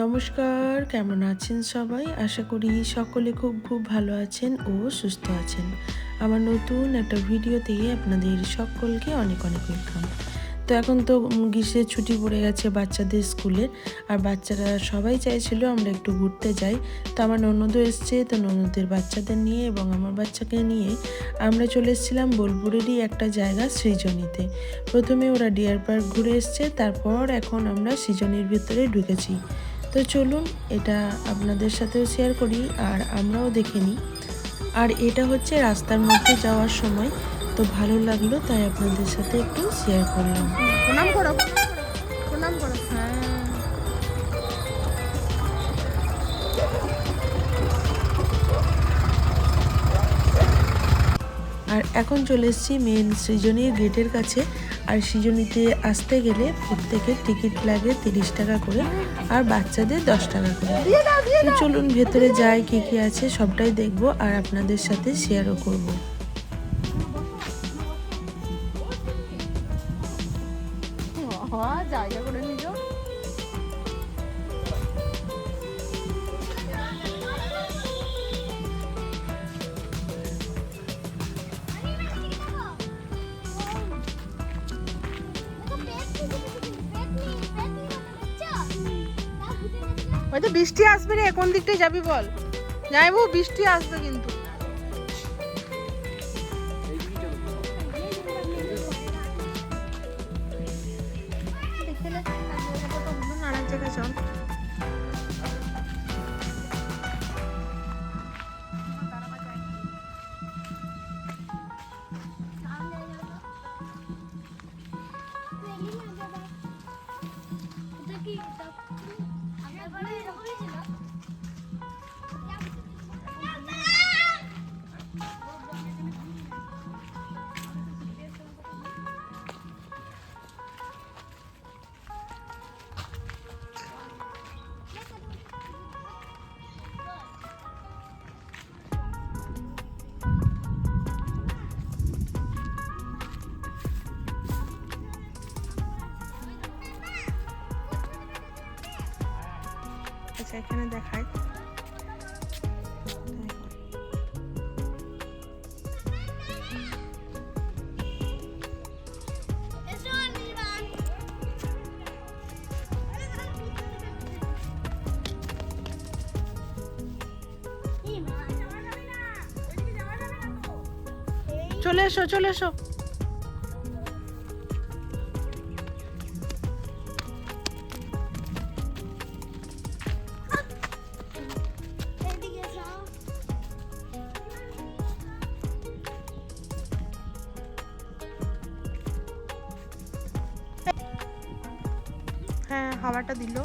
নমস্কার, কেমন আছেন সবাই? আশা করি সকলে খুব ভালো আছেন ও সুস্থ আছেন। আমার নতুন একটা ভিডিওতে আপনাদের সকলকে অনেক ওয়েলকাম। তো এখন তো গ্রীষ্মের ছুটি পড়ে গেছে বাচ্চাদের স্কুলের, আর বাচ্চারা সবাই চাইছিল আমরা একটু ঘুরতে যাই। তো আমার ননদও এসছে, তো ননদের বাচ্চাদের নিয়ে এবং আমার বাচ্চাকে নিয়ে আমরা চলে এসেছিলাম বোলপুরেরই একটা জায়গা সৃজনীতে। প্রথমে ওরা ডিয়ার পার্ক ঘুরে এসছে, তারপর এখন আমরা সৃজনীর ভিতরে ঢুকেছি। তো চলুন এটা আপনাদের সাথেও শেয়ার করি আর আমরাও দেখে নিই। আর এটা হচ্ছে রাস্তার মধ্যে যাওয়ার সময়, তো ভালো লাগলো তাই আপনাদের সাথে একটু শেয়ার করলাম। প্রণাম করো, প্রণাম করো। হ্যাঁ, আর এখন চলে এসেছি মেন সৃজনীর গেটের কাছে। আর সৃজনীতে আসতে গেলে প্রত্যেকের টিকিট লাগে 30 টাকা করে, আর বাচ্চাদের 10 টাকা করে। তো চলুন ভেতরে যাই, কী আছে সবটাই দেখবো আর আপনাদের সাথে শেয়ারও করবো। জায়গা করে নিল। হয়তো বৃষ্টি আসবে রে, কোন দিকটায় যাবি বল? যাইবো, বৃষ্টি আসবে কিন্তু। আরেক জায়গায় চল। আচ্ছা, এখানে দেখায়। চলে এসো, চলে এসো। হ্যাঁ, হাওয়াটা দিল।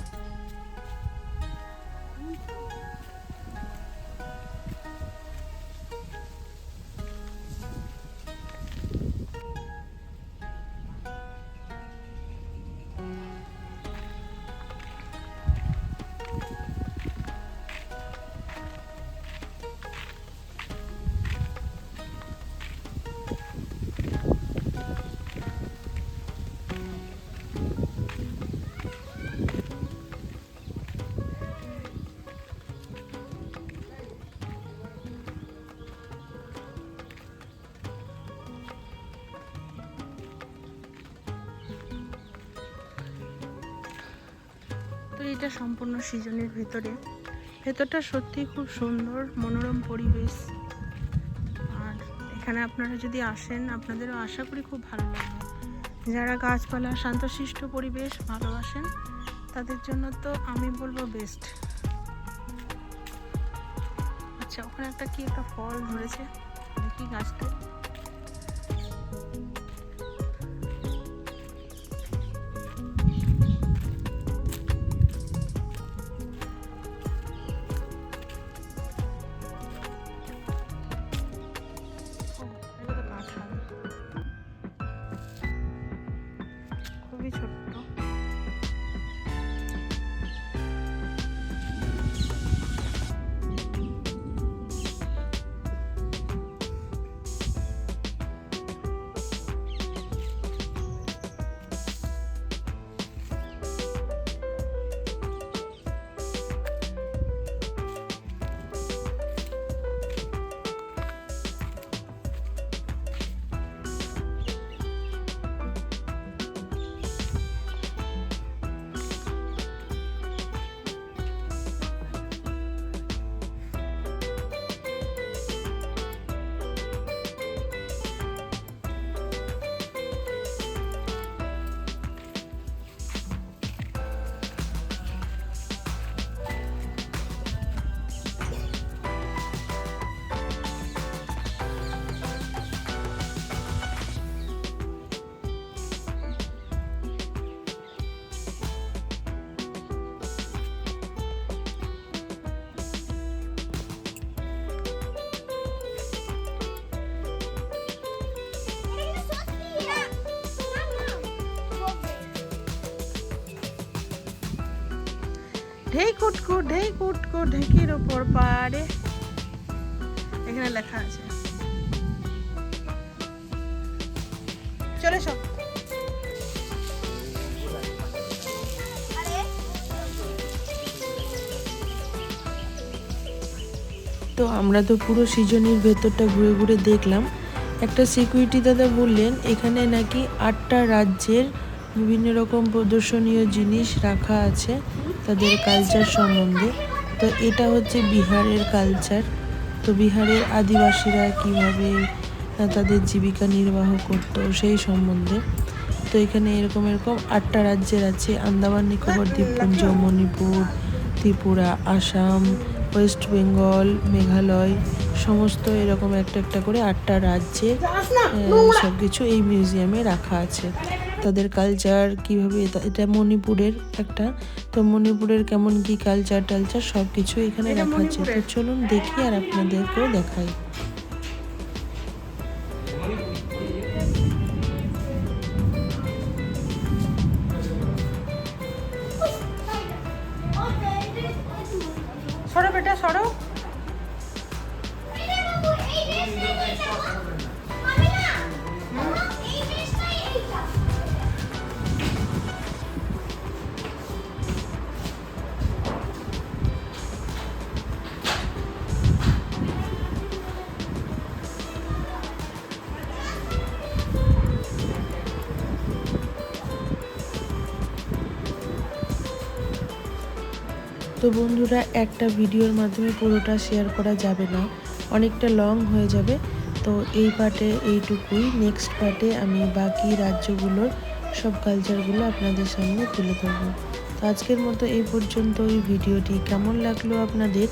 তো এটা সম্পূর্ণ সৃজনীর ভেতরটা সত্যি খুব সুন্দর, মনোরম পরিবেশ। আর এখানে আপনারা যদি আসেন, আপনাদেরও আশা করি খুব ভালো লাগবে। যারা গাছপালা, শান্তশিষ্ট পরিবেশ ভালোবাসেন তাদের জন্য তো আমি বলবো বেস্ট। আচ্ছা, ওখানে একটা ফল ধরেছে, দেখি গাছটা। খুবই ছোট্ট। ঢেই কুটকু ঢেকির ওপর পাড়ে, এখানে লেখা আছে। চলে সব তো আমরা তো পুরো সৃজনীর ভেতরটা ঘুরে ঘুরে দেখলাম। একটা সিকিউরিটি দাদা বললেন এখানে নাকি 8টা রাজ্যের বিভিন্ন রকম প্রদর্শনীয় জিনিস রাখা আছে তাদের কালচার সম্বন্ধে। তো এটা হচ্ছে বিহারের কালচার। তো বিহারের আদিবাসীরা কীভাবে তাদের জীবিকা নির্বাহ করতো সেই সম্বন্ধে। তো এখানে এরকম 8টা রাজ্যের আছে, আন্দামান নিকোবর দ্বীপপুঞ্জ, মণিপুর, ত্রিপুরা, আসাম, ওয়েস্ট বেঙ্গল, মেঘালয়, সমস্ত এরকম একটা করে 8টা রাজ্যের সব কিছু এই মিউজিয়ামে রাখা আছে। তাদের কালচার কীভাবে, এটা মণিপুরের একটা, তো মণিপুরের কেমন কি কালচার টালচার সব কিছু এখানে রাখা আছে। তো চলুন দেখি আর আপনাদেরকেও দেখাই। সরো বেটা সরো। তো বন্ধুরা, একটা ভিডিওর মাধ্যমে পুরোটা শেয়ার করা যাবে না, অনেকটা লং হয়ে যাবে। তো এই পার্টে এইটুকুই। নেক্সট পার্টে আমি বাকি রাজ্যগুলোর সব কালচারগুলো আপনাদের সামনে তুলে ধরবো। তো আজকের মতো এই পর্যন্ত। এই ভিডিওটি কেমন লাগলো আপনাদের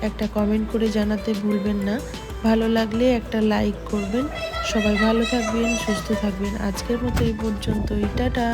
একটা কমেন্ট করে জানাতে ভুলবেন না। ভালো লাগলে একটা লাইক করবেন। সবাই ভালো থাকবেন, সুস্থ থাকবেন। আজকের মতো এই পর্যন্তই। টাটা।